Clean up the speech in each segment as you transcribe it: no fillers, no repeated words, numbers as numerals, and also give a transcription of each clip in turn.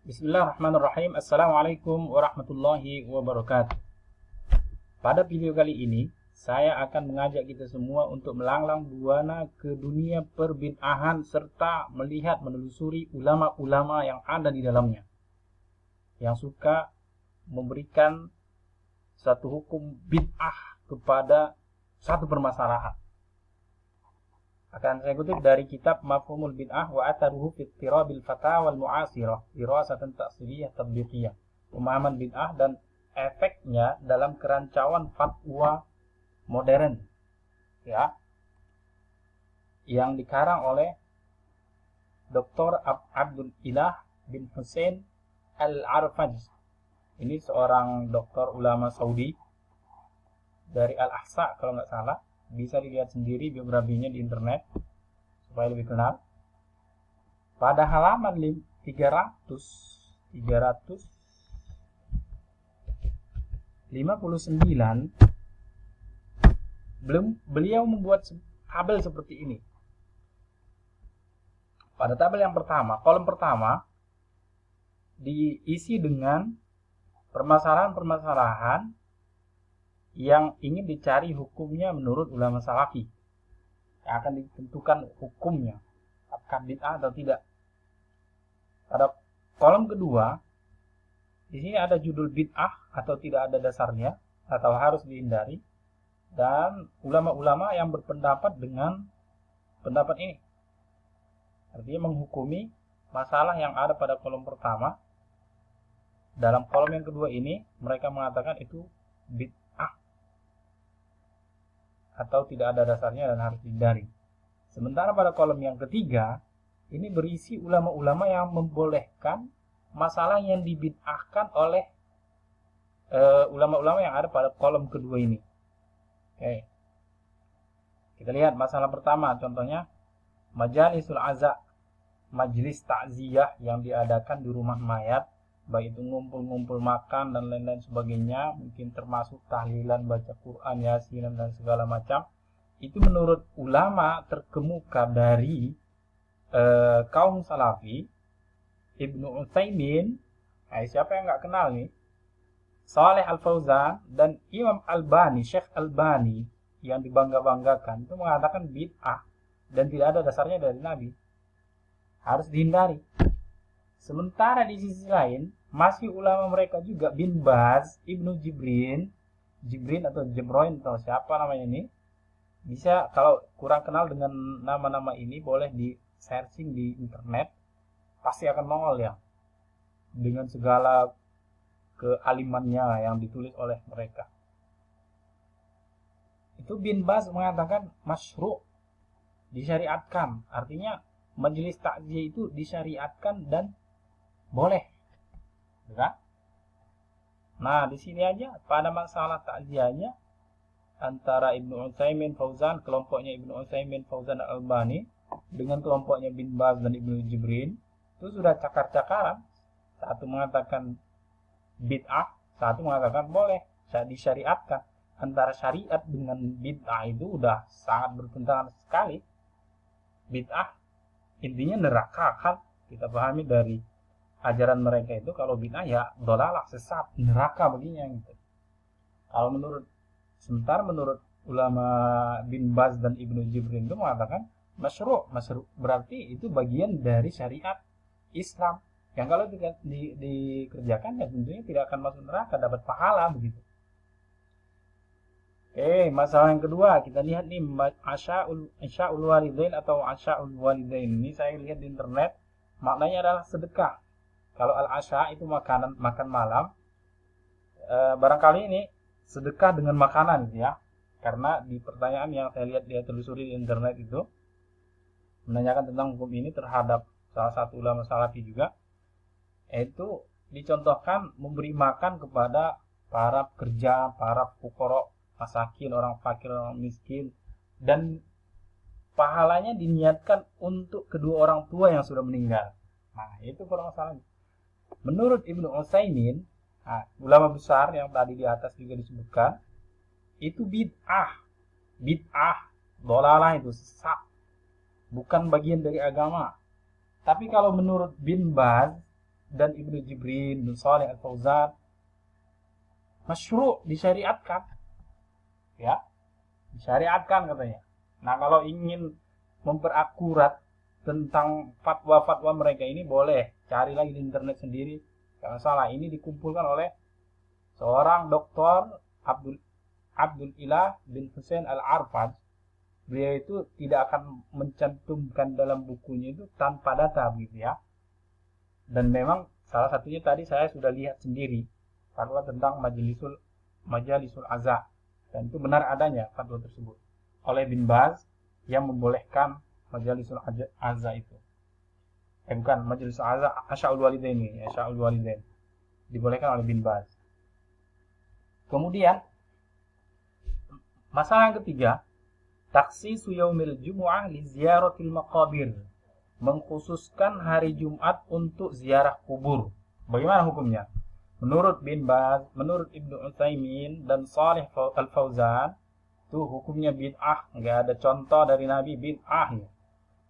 Bismillahirrahmanirrahim. Assalamualaikum warahmatullahi wabarakatuh. Pada video kali ini, saya akan mengajak kita semua untuk melanglang buana ke dunia perbid'ahan serta melihat menelusuri ulama-ulama yang ada di dalamnya, yang suka memberikan satu hukum bid'ah kepada satu permasalahan. Akan saya kutip dari kitab Mafhumul Bid'ah wa Atharuhu fi Ittirabil Fatawa wal Mu'asirah, Dirasatan Ta'siliyah Tatbiqiyah. Pemahaman bid'ah dan efeknya dalam kerancauan fatwa modern, ya, yang dikarang oleh Dr. Abdul Ilah bin Hussein Al-Arfaj. Ini seorang dokter ulama Saudi dari Al-Ahsa kalau nggak salah. Bisa dilihat sendiri biografinya di internet supaya lebih kenal. Pada halaman 359 beliau membuat tabel seperti ini. Pada tabel yang pertama, kolom pertama diisi dengan permasalahan-permasalahan yang ingin dicari hukumnya menurut ulama salafi, yang akan ditentukan hukumnya apakah bid'ah atau tidak. Pada kolom kedua, di sini ada judul bid'ah atau tidak ada dasarnya atau harus dihindari, dan ulama-ulama yang berpendapat dengan pendapat ini. Artinya menghukumi masalah yang ada pada kolom pertama. Dalam kolom yang kedua ini mereka mengatakan itu bid'ah atau tidak ada dasarnya dan harus dihindari. Sementara pada kolom yang ketiga ini berisi ulama-ulama yang membolehkan masalah yang dibid'ahkan oleh ulama-ulama yang ada pada kolom kedua ini. Oke. Kita lihat masalah pertama, contohnya majalisul aza, majelis takziah yang diadakan di rumah mayat, baik itu ngumpul-ngumpul makan dan lain-lain sebagainya, mungkin termasuk tahlilan, baca Quran, Yasin dan segala macam. Itu menurut ulama terkemuka dari kaum salafi, Ibnu Utsaimin, siapa yang nggak kenal nih, Saleh Al-Fauzan dan Imam Albani, Syekh Albani yang dibangga-banggakan, itu mengatakan bid'ah dan tidak ada dasarnya dari Nabi, harus dihindari. Sementara di sisi lain, masih ulama mereka juga bin Baz, Ibnu Jibrin atau Jebroin atau siapa namanya ini. Bisa, kalau kurang kenal dengan nama-nama ini, boleh di searching di internet, pasti akan nongol ya, dengan segala kealimannya yang ditulis oleh mereka. Itu bin Baz mengatakan masyru', disyariatkan, artinya majelis takziah itu disyariatkan dan boleh, kan? Nah, di sini aja pada masalah takziahnya antara Ibnu Utsaimin Fauzan, kelompoknya Ibnu Utsaimin Fauzan Al-Albani dengan kelompoknya bin Baz dan Ibnu Jibrin, itu sudah cakar-cakaran. Satu mengatakan bid'ah, satu mengatakan boleh, disyariatkan. Antara syariat dengan bid'ah itu udah sangat bertentangan sekali. Bid'ah intinya neraka kan, kita pahami dari ajaran mereka itu. Kalau bid'ah ya dolalah, sesat, neraka begini gitu. Kalau sementara menurut ulama bin Baz dan Ibnu Jibrin itu mengatakan masyru' berarti itu bagian dari syariat Islam yang kalau dikerjakan ya tentunya tidak akan masuk neraka, dapat pahala begitu. Masalah yang kedua kita lihat nih, asya'ul walidain atau asya'ul walidain. Ini saya lihat di internet, maknanya adalah sedekah. Kalau al-asya itu makan malam, barangkali ini sedekah dengan makanan ya. Karena di pertanyaan yang saya lihat dia telusuri di internet itu menanyakan tentang hukum ini terhadap salah satu ulama salafi juga, itu dicontohkan memberi makan kepada para pekerja, para fuqara, masakin, orang fakir, orang miskin, dan pahalanya diniatkan untuk kedua orang tua yang sudah meninggal. Nah, itu permasalahannya. Menurut Ibnu Utsaimin, ulama besar yang tadi di atas juga disebutkan, itu bid'ah, dolalah, itu sesat, bukan bagian dari agama. Tapi kalau menurut bin Baz dan Ibnu Jibrin bin Shalih Al-Fauzan masyru' disyariatkan. Ya, disyariatkan katanya. Nah, kalau ingin memperakurat tentang fatwa-fatwa mereka ini boleh cari lagi di internet sendiri. Kalau salah, ini dikumpulkan oleh seorang doktor Abdul Ilah bin Husain Al-Arfaj. Beliau itu tidak akan mencantumkan dalam bukunya itu tanpa data begitu ya. Dan memang salah satunya tadi saya sudah lihat sendiri fatwa tentang Majalisul Aza, dan itu benar adanya fatwa tersebut oleh bin Baz yang membolehkan Majalisul Aza itu. Bukan Majlisul Aza, Asya'ul Walidain ini, Asya'ul Walidain. Dibolehkan oleh bin Baz. Kemudian masalah yang ketiga, takhsisu yaumil jumu'ah li ziyaratil maqabir. Mengkhususkan hari Jumat untuk ziarah kubur. Bagaimana hukumnya? Menurut bin Baz, menurut Ibnu Utsaimin dan Shalih Al-Fauzan, itu hukumnya bid'ah, nggak ada contoh dari Nabi bid'ah ya.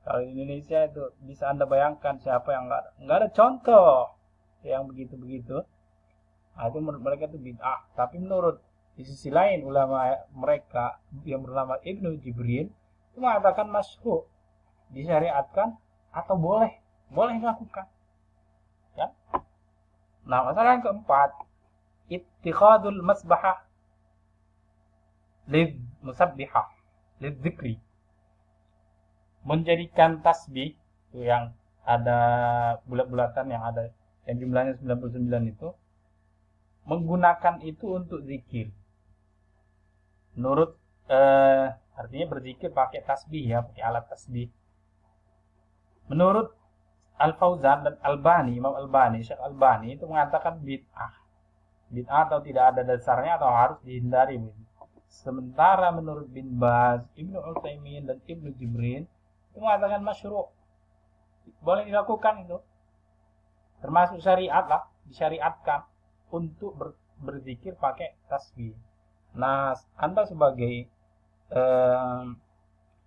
Kalau di Indonesia itu bisa Anda bayangkan siapa yang nggak ada contoh yang begitu-begitu. Nah, itu menurut mereka itu bid'ah. Tapi menurut di sisi lain ulama mereka yang bernama Ibnu Jibrin itu mengatakan masyru', disyariatkan atau boleh dilakukan. Ya. Nah, masalah yang keempat, ittikhadul masbahah lid musabbihah lid dzikri. Menjadikan tasbih itu yang ada bulat-bulatan yang jumlahnya 99 itu, menggunakan itu untuk zikir. Menurut artinya berzikir pakai tasbih ya, pakai alat tasbih. Menurut Al-Fauzan dan Imam Albani, Syekh Albani itu mengatakan bid'ah. Bid'ah atau tidak ada dasarnya atau harus dihindari. Sementara menurut bin Baz, Ibnu Utsaimin dan Ibnu Jibrin itu mengatakan masyru'. Boleh dilakukan itu. Termasuk syariat lah, disyariatkan untuk berzikir pakai tasbih. Nah, Anda sebagai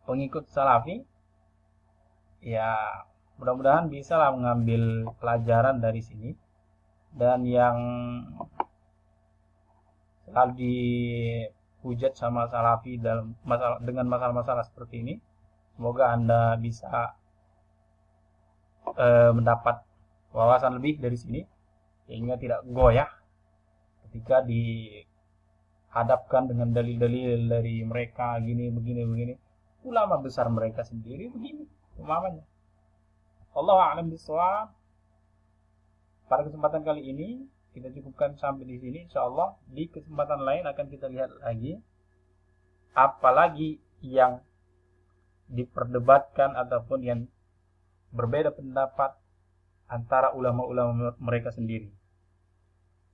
pengikut salafi, ya mudah-mudahan bisa lah mengambil pelajaran dari sini. Dan yang selalu dihujat sama salafi dengan masalah-masalah seperti ini, semoga Anda bisa mendapat wawasan lebih dari sini, sehingga tidak goyah ketika dihadapkan dengan dalil-dalil dari mereka begini. Ulama besar mereka sendiri begini umpamanya. Allahu a'lam bishawab. Pada kesempatan kali ini kita cukupkan sampai di sini. Insyaallah di kesempatan lain akan kita lihat lagi apalagi yang diperdebatkan ataupun yang berbeda pendapat antara ulama-ulama mereka sendiri.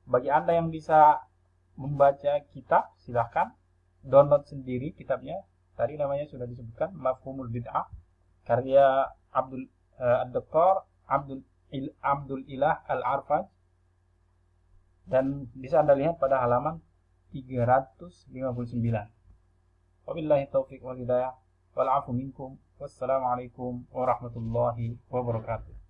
Bagi Anda yang bisa membaca kitab, silahkan download sendiri kitabnya. Tadi namanya sudah disebutkan, Mafhumul Bid'ah, karya Dr. Abdul Ilah Al-Arfaj, dan bisa Anda lihat pada halaman 359. Wabillahi taufiq wal hidayah wal afu minkum. Wassalamualaikum warahmatullahi wabarakatuh.